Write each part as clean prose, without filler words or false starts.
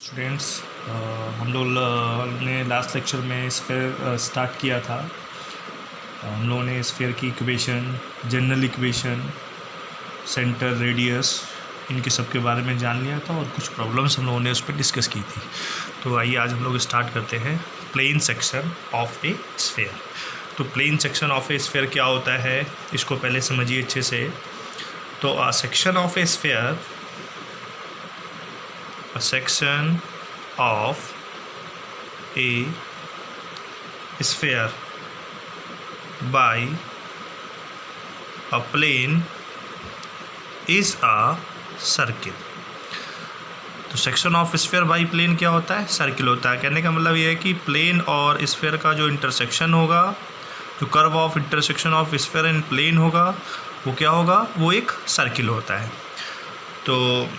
Students, हम लोग ने लास्ट लेक्चर में स्फीयर स्टार्ट किया था। हम लोगों ने स्फीयर की equation, general equation, centre, radius, इनके सब के बारे में जान लिया था और कुछ प्रॉब्लम्स हम लोगों ने उस पर डिस्कस की थी। तो आइए आज हम लोग स्टार्ट करते हैं plane section of a sphere. तो plane section of a sphere क्या होता है, इसको पहले समझिए अच्छे से। तो a section of a sphere, a section of a sphere by a plane is a circle। तो section of sphere by plane क्या होता है? सर्किल होता है। कहने का मतलब ये है कि प्लेन और स्फीयर का जो इंटरसेक्शन होगा, जो curve of intersection of sphere and plane होगा, वो क्या होगा? वो एक सर्किल होता है। तो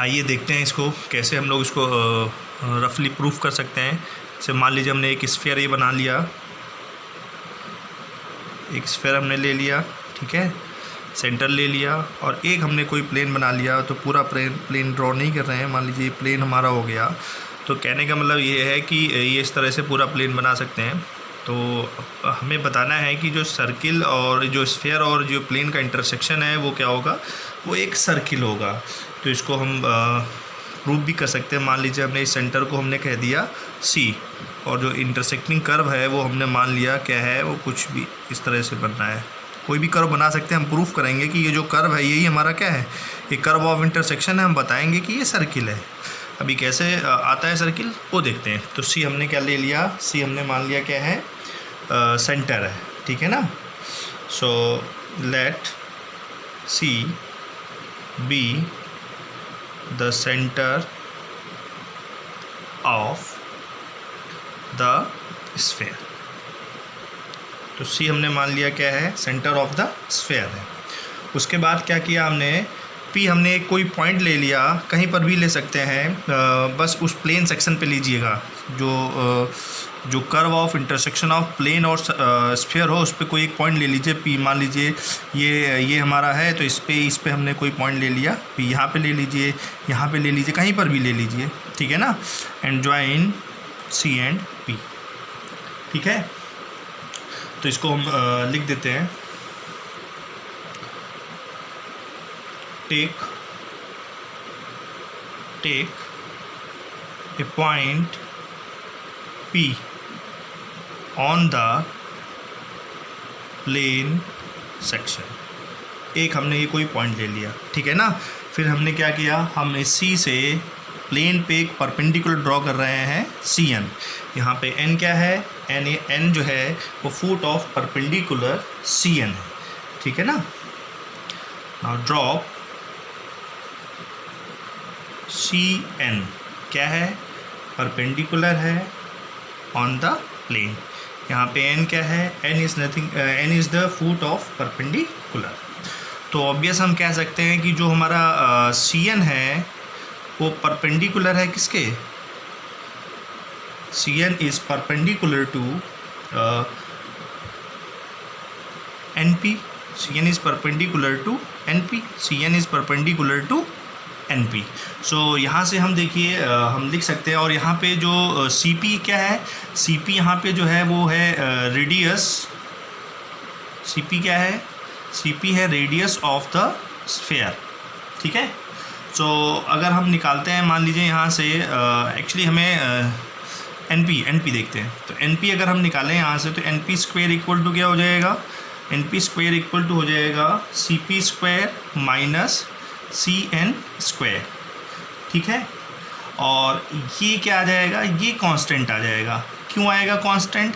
आइए देखते हैं इसको कैसे हम लोग इसको रफली प्रूफ कर सकते हैं। जैसे मान लीजिए हमने एक स्फीयर ये बना लिया, एक स्फीयर हमने ले लिया, ठीक है, सेंटर ले लिया, और एक हमने कोई प्लेन बना लिया। तो पूरा प्लेन ड्रॉ नहीं कर रहे हैं, मान लीजिए प्लेन हमारा हो गया। तो कहने का मतलब ये है कि ये इस तरह से पूरा प्लेन बना सकते हैं। तो हमें बताना है कि जो सर्किल और जो स्फीयर और जो प्लेन का इंटरसेक्शन है वो क्या होगा? वो एक सर्किल होगा। तो इसको हम प्रूव भी कर सकते हैं। मान लीजिए हमने इस सेंटर को हमने कह दिया C, और जो इंटरसेक्टिंग कर्व है वो हमने मान लिया क्या है? वो कुछ भी इस तरह से बनना है। कोई भी कर्व बना सकते हैं। हम प्रूफ करेंगे कि ये जो कर्व है यही हमारा क्या है? ये कर्व ऑफ इंटरसेक्शन है। हम बताएंगे कि ये सर्किल है। अभी कैसे आता है सर्किल वो देखते हैं। तो C हमने क्या ले लिया? C हमने मान लिया क्या है? सेंटर है, ठीक है ना। So let C be the center of the sphere। तो C हमने मान लिया क्या है? सेंटर ऑफ द स्फीयर है। उसके बाद क्या किया हमने? P हमने कोई पॉइंट ले लिया, कहीं पर भी ले सकते हैं, बस उस प्लेन सेक्शन पे लीजिएगा। जो curve of intersection of plane और स्फीयर हो, उस पर कोई एक पॉइंट ले लीजिए। P मान लीजिए ये हमारा है, तो इस पे हमने कोई पॉइंट ले लिया। P यहाँ पे ले लीजिए, यहाँ पे ले लीजिए, कहीं पर भी ले लीजिए, ठीक है ना। And join C and P, ठीक है। तो इसको हम लिख देते हैं। Take a point P on the plane section. एक हमने ये कोई पॉइंट ले लिया, ठीक है ना। फिर हमने क्या किया? हम इस C से प्लेन पे एक परपेंडिकुलर ड्रॉ कर रहे हैं, CN। यहाँ पे N क्या है? N जो है वो फुट ऑफ परपेंडिकुलर CN है, ठीक है ना। नाउ ड्रॉप CN क्या है? परपेंडिकुलर है ऑन द प्लेन। यहाँ पे N क्या है? N is the foot of perpendicular. तो ऑब्वियस हम कह सकते हैं कि जो हमारा CN है वो परपेंडिकुलर है किसके? CN is perpendicular to NP। CN is perpendicular to NP। CN is perpendicular to NP। So यहाँ से हम देखिए हम लिख सकते हैं। और यहाँ पे जो CP क्या है? CP यहाँ पे जो है वो है रेडियस। CP क्या है? CP है रेडियस ऑफ द स्फीयर, ठीक है। सो अगर हम निकालते हैं, मान लीजिए यहाँ से एक्चुअली हमें NP देखते हैं। तो NP अगर हम निकालें यहाँ से, तो NP स्क्वायर इक्वल टू क्या हो जाएगा? NP स्क्वायर इक्वल टू हो जाएगा CP square minus CN square, ठीक है। और ये क्या आ जाएगा? ये कांस्टेंट आ जाएगा। क्यों आएगा कांस्टेंट?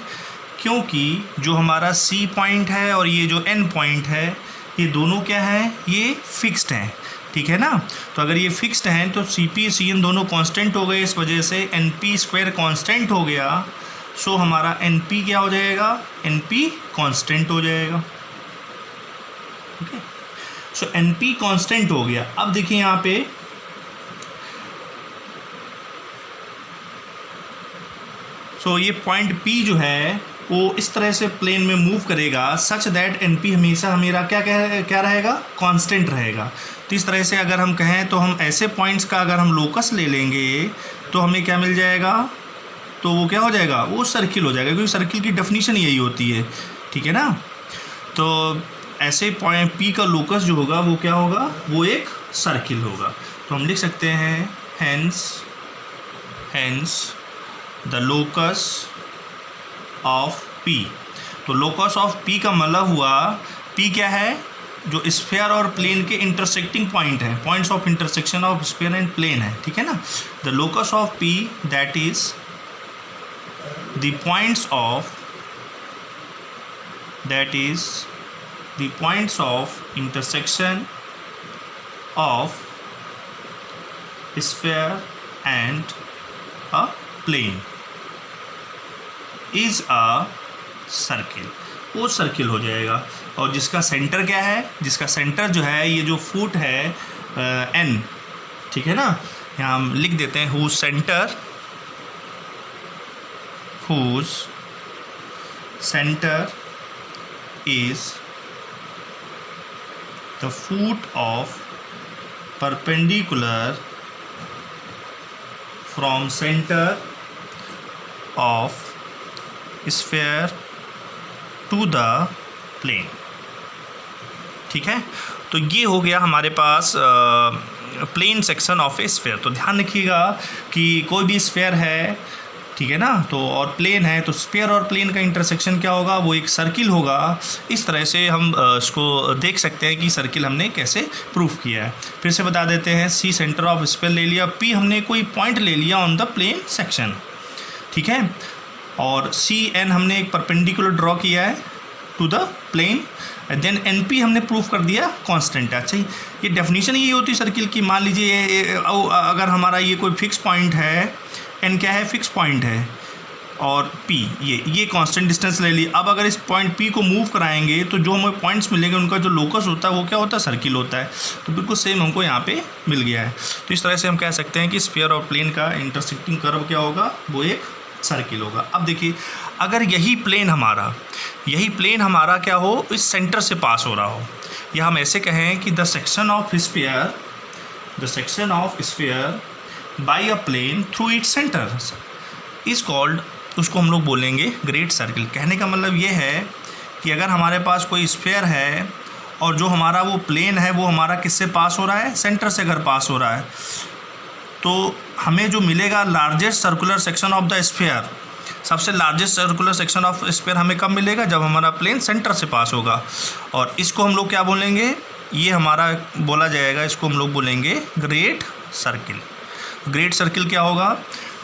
क्योंकि जो हमारा C पॉइंट है और ये जो N पॉइंट है, ये दोनों क्या हैं? ये फिक्स्ड हैं, ठीक है ना। तो अगर ये फिक्स्ड हैं तो CP CN दोनों कांस्टेंट हो गए। इस वजह से NP स्क्वायर कांस्टेंट हो गया। सो हमारा NP क्या हो जाएगा? NP कांस्टेंट हो जाएगा, ठीक है। सो NP कांस्टेंट हो गया। अब देखिए यहाँ पे ये पॉइंट P जो है वो इस तरह से प्लेन में मूव करेगा सच दैट NP हमेशा मेरा क्या रहेगा? कांस्टेंट रहेगा। तो इस तरह से अगर हम कहें तो हम ऐसे पॉइंट्स का अगर हम लोकस ले लेंगे तो हमें क्या मिल जाएगा, तो वो क्या हो जाएगा, वो सर्किल हो जाएगा, क्योंकि सर्किल की डेफिनेशन यही होती है, ठीक है ना। तो ऐसे पॉइंट P का लोकस जो होगा वो क्या होगा, वो एक सर्किल होगा। तो हम लिख सकते हैं hence the locus of P। तो लोकस ऑफ P का मतलब हुआ, P क्या है, जो स्फीयर और प्लेन के इंटरसेक्टिंग पॉइंट हैं, points of intersection of sphere and plane है, ठीक है ना। The locus of P that is the points of intersection of sphere and a plane is a circle। वो सर्किल हो जाएगा। और जिसका सेंटर क्या है, जिसका सेंटर जो है, ये जो फुट है n, ठीक है ना, यहाँ हम लिख देते हैं whose center is the foot of perpendicular from center of sphere to the plane, ठीक है। तो ये हो गया हमारे पास plane section of a sphere. तो ध्यान रखिएगा कि कोई भी स्फीयर है, ठीक है ना, तो और प्लेन है, तो स्फीयर और प्लेन का इंटरसेक्शन क्या होगा, वो एक सर्किल होगा। इस तरह से हम इसको देख सकते हैं कि सर्किल हमने कैसे प्रूफ किया है। फिर से बता देते हैं, सी सेंटर ऑफ स्फीयर ले लिया, पी हमने कोई पॉइंट ले लिया ऑन द प्लेन सेक्शन, ठीक है, और सी एन हमने एक परपेंडिकुलर ड्रॉ किया है to the plane, then N P हमने प्रूफ कर दिया कांस्टेंट है। अच्छा, ये डेफिनेशन ये होती है सर्किल की। मान लीजिए अगर हमारा ये कोई फिक्स पॉइंट है, एन क्या है, फिक्स पॉइंट है, और पी ये कांस्टेंट डिस्टेंस ले ली। अब अगर इस पॉइंट पी को मूव कराएंगे तो जो हमें पॉइंट्स मिलेंगे उनका जो लोकस होता है वो क्या होता है, सर्किल होता है। तो बिल्कुल सेम हमको यहाँ पे मिल गया है। तो इस तरह से हम कह सकते हैं कि स्फीयर और प्लेन का इंटरसेक्टिंग कर्व क्या होगा, वो एक सर्किल होगा। अब देखिए, अगर यही प्लेन हमारा क्या हो, इस सेंटर से पास हो रहा हो, या हम ऐसे कहें कि the section of sphere by a plane through its centre is called, उसको हम लोग बोलेंगे ग्रेट सर्किल। कहने का मतलब ये है कि अगर हमारे पास कोई स्फीयर है और जो हमारा वो प्लेन है वो हमारा किससे पास हो रहा है, सेंटर से अगर पास हो रहा है, तो हमें जो मिलेगा largest circular section of the sphere, सबसे largest circular section of sphere हमें कब मिलेगा, जब हमारा प्लेन सेंटर से पास होगा। और इसको हम लोग क्या बोलेंगे, ये हमारा बोला जाएगा, इसको हम लोग बोलेंगे ग्रेट सर्किल। ग्रेट सर्किल क्या होगा,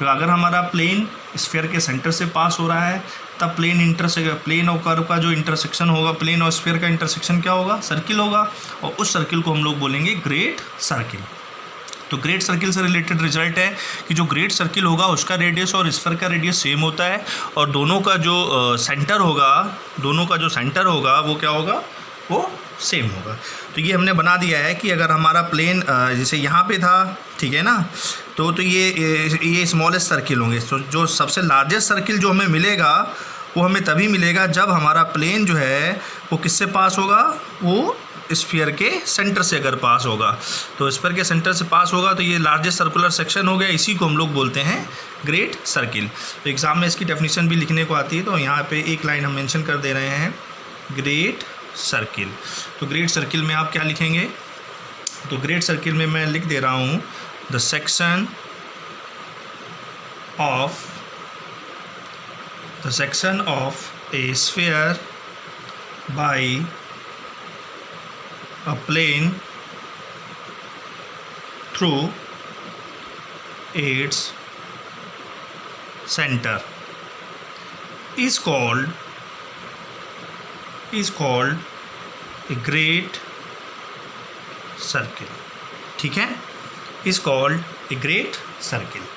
अगर हमारा प्लेन स्फीयर के सेंटर से पास हो रहा है तब प्लेन और कर्व का जो इंटरसेक्शन होगा, प्लेन और स्फीयर का इंटरसेक्शन क्या होगा, सर्किल होगा, और उस सर्किल को हम लोग बोलेंगे ग्रेट सर्किल। तो ग्रेट सर्किल से रिलेटेड रिजल्ट है कि जो ग्रेट सर्किल होगा उसका रेडियस और स्फीयर का रेडियस सेम होता है, और दोनों का जो सेंटर होगा वो क्या होगा, वो सेम होगा। तो ये हमने बना दिया है कि अगर हमारा प्लेन जैसे यहाँ पे था, ठीक है ना, तो ये स्मॉलेस्ट सर्किल होंगे। तो जो सबसे लार्जेस्ट सर्किल जो हमें मिलेगा वो हमें तभी मिलेगा जब हमारा प्लेन जो है वो किससे पास होगा, वो स्फीयर के सेंटर से अगर पास होगा। तो स्फीयर के सेंटर से पास होगा तो ये लार्जेस्ट सर्कुलर सेक्शन हो गया, इसी को हम लोग बोलते हैं ग्रेट सर्किल। तो एग्ज़ाम में इसकी डेफिनेशन भी लिखने को आती है, तो यहाँ पे एक लाइन हम मेंशन कर दे रहे हैं, ग्रेट सर्किल। तो ग्रेट सर्किल में आप क्या लिखेंगे, तो ग्रेट सर्किल में मैं लिख दे रहा हूँ, the section of a sphere by a plane through its center is called a great circle, ठीक है, is called a great circle।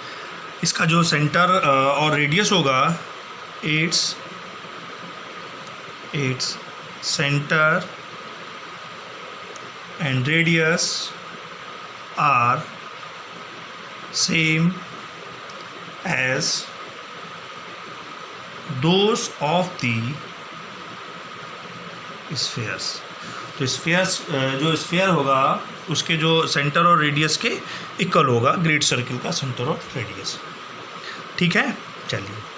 इसका जो सेंटर और रेडियस होगा, its center and radius are same as those of the spheres। तो जो sphere होगा उसके जो सेंटर और रेडियस के इक्वल होगा ग्रेट सर्किल का सेंटर और रेडियस। ठीक है, चलिए।